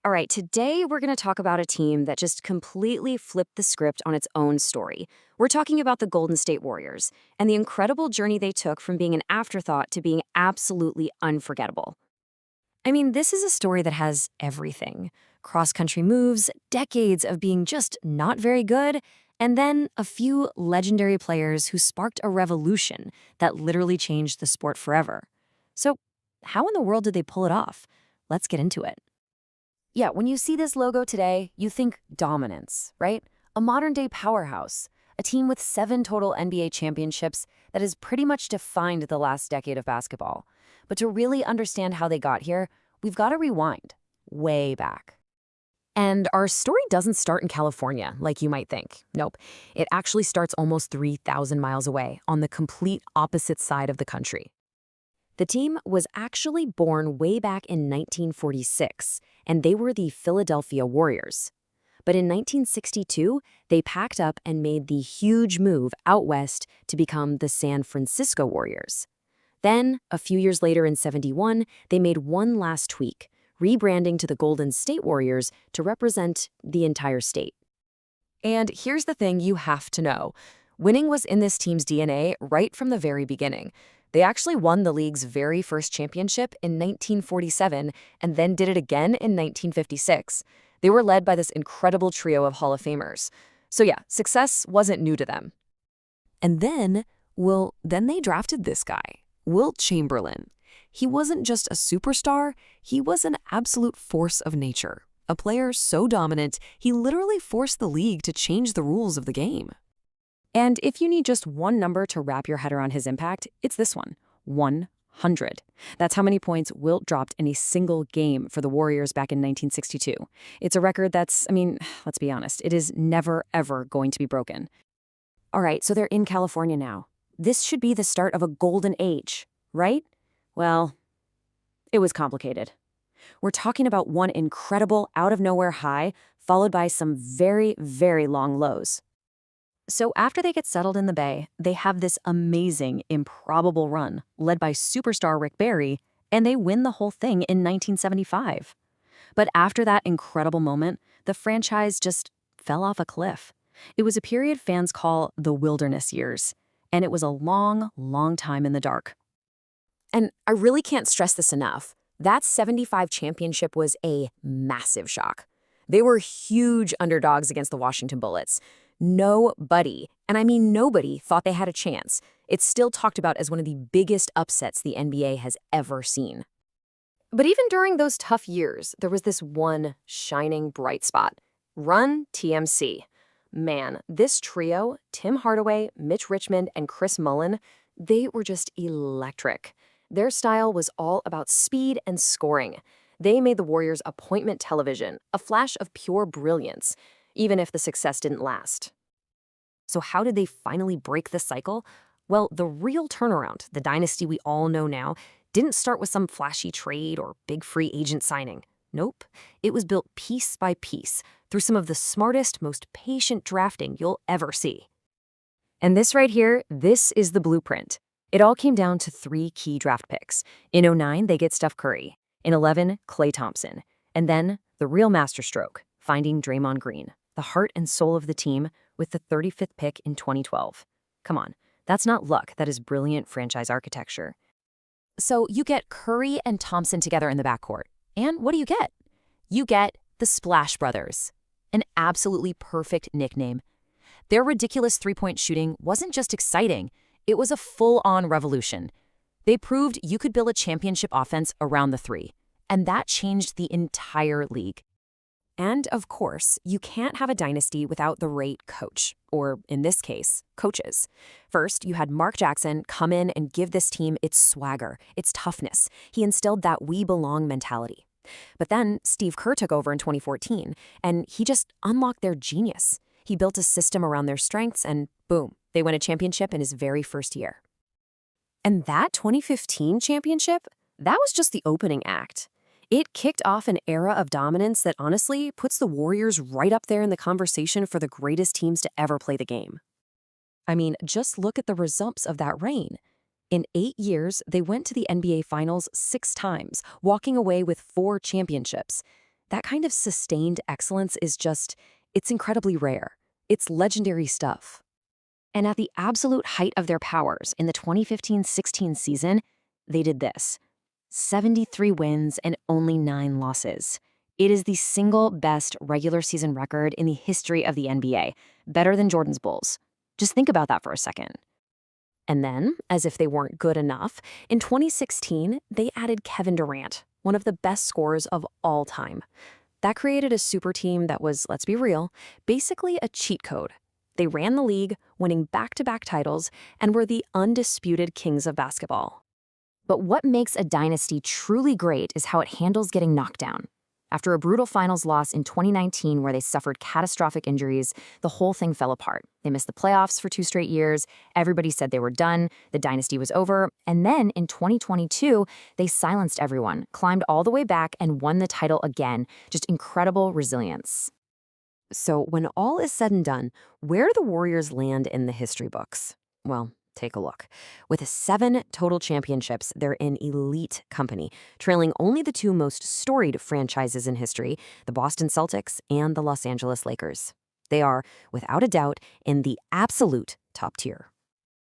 All right, today we're going to talk about a team that just completely flipped the script on its own story. We're talking about the Golden State Warriors and the incredible journey they took from being an afterthought to being absolutely unforgettable. I mean, this is a story that has everything: cross country moves, decades of being just not very good, and then a few legendary players who sparked a revolution that literally changed the sport forever. So, how in the world did they pull it off? Let's get into it. Yeah, when you see this logo today, you think dominance, right? A modern-day powerhouse, a team with 7 total NBA championships that has pretty much defined the last decade of basketball. But to really understand how they got here, we've got to rewind way back. And our story doesn't start in California, like you might think. Nope. It actually starts almost 3,000 miles away, on the complete opposite side of the country. The team was actually born way back in 1946, and they were the Philadelphia Warriors. But in 1962, they packed up and made the huge move out west to become the San Francisco Warriors. Then, a few years later in '71, they made one last tweak, rebranding to the Golden State Warriors to represent the entire state. And here's the thing you have to know. Winning was in this team's DNA right from the very beginning. They actually won the league's very first championship in 1947 and then did it again in 1956. They were led by this incredible trio of Hall of Famers. So yeah, success wasn't new to them. And then they drafted this guy, Wilt Chamberlain. He wasn't just a superstar, he was an absolute force of nature. A player so dominant, he literally forced the league to change the rules of the game. And if you need just one number to wrap your head around his impact, it's this one: 100. That's how many points Wilt dropped in a single game for the Warriors back in 1962. It's a record that's, let's be honest, it is never, ever going to be broken. All right, so they're in California now. This should be the start of a golden age, right? Well, it was complicated. We're talking about one incredible out-of-nowhere high, followed by some very, very long lows. So after they get settled in the Bay, they have this amazing, improbable run, led by superstar Rick Barry, and they win the whole thing in 1975. But after that incredible moment, the franchise just fell off a cliff. It was a period fans call the wilderness years, and it was a long, long time in the dark. And I really can't stress this enough. That '75 championship was a massive shock. They were huge underdogs against the Washington Bullets. Nobody, and I mean nobody, thought they had a chance. It's still talked about as one of the biggest upsets the NBA has ever seen. But even during those tough years, there was this one shining bright spot: Run TMC. Man, this trio, Tim Hardaway, Mitch Richmond, and Chris Mullin, they were just electric. Their style was all about speed and scoring. They made the Warriors appointment television, a flash of pure brilliance, even if the success didn't last. So how did they finally break the cycle? Well, the real turnaround, the dynasty we all know now, didn't start with some flashy trade or big free agent signing. Nope. It was built piece by piece through some of the smartest, most patient drafting you'll ever see. And this right here, this is the blueprint. It all came down to 3 key draft picks. In '09, they get Steph Curry. In '11, Klay Thompson. And then the real masterstroke, finding Draymond Green, the heart and soul of the team, with the 35th pick in 2012. Come on, that's not luck, that is brilliant franchise architecture. So you get Curry and Thompson together in the backcourt. And what do you get? You get the Splash Brothers, an absolutely perfect nickname. Their ridiculous three-point shooting wasn't just exciting, it was a full-on revolution. They proved you could build a championship offense around the three, and that changed the entire league. And, of course, you can't have a dynasty without the right coach, or in this case, coaches. First, you had Mark Jackson come in and give this team its swagger, its toughness. He instilled that we belong mentality. But then Steve Kerr took over in 2014, and he just unlocked their genius. He built a system around their strengths, and boom, they won a championship in his very first year. And that 2015 championship, that was just the opening act. It kicked off an era of dominance that honestly puts the Warriors right up there in the conversation for the greatest teams to ever play the game. I mean, just look at the results of that reign. In 8 years, they went to the NBA Finals 6 times, walking away with 4 championships. That kind of sustained excellence is it's incredibly rare. It's legendary stuff. And at the absolute height of their powers in the 2015-16 season, they did this: 73 wins and only 9 losses. It is the single best regular season record in the history of the NBA, better than Jordan's Bulls. Just think about that for a second. And then, as if they weren't good enough, in 2016, they added Kevin Durant, one of the best scorers of all time. That created a super team that was, let's be real, basically a cheat code. They ran the league, winning back-to-back titles, and were the undisputed kings of basketball. But what makes a dynasty truly great is how it handles getting knocked down. After a brutal finals loss in 2019 where they suffered catastrophic injuries, the whole thing fell apart. They missed the playoffs for 2 straight years, everybody said they were done, the dynasty was over, and then in 2022, they silenced everyone, climbed all the way back, and won the title again. Just incredible resilience. So when all is said and done, where do the Warriors land in the history books? Well, take a look. With 7 total championships, they're in elite company, trailing only the 2 most storied franchises in history, the Boston Celtics and the Los Angeles Lakers. They are, without a doubt, in the absolute top tier.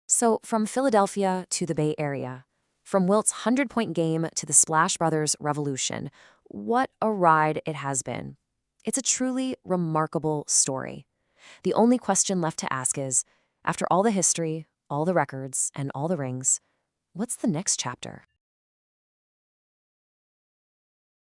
So from Philadelphia to the Bay Area, from Wilt's 100-point game to the Splash Brothers revolution, what a ride it has been. It's a truly remarkable story. The only question left to ask is, after all the history, all the records, and all the rings, what's the next chapter?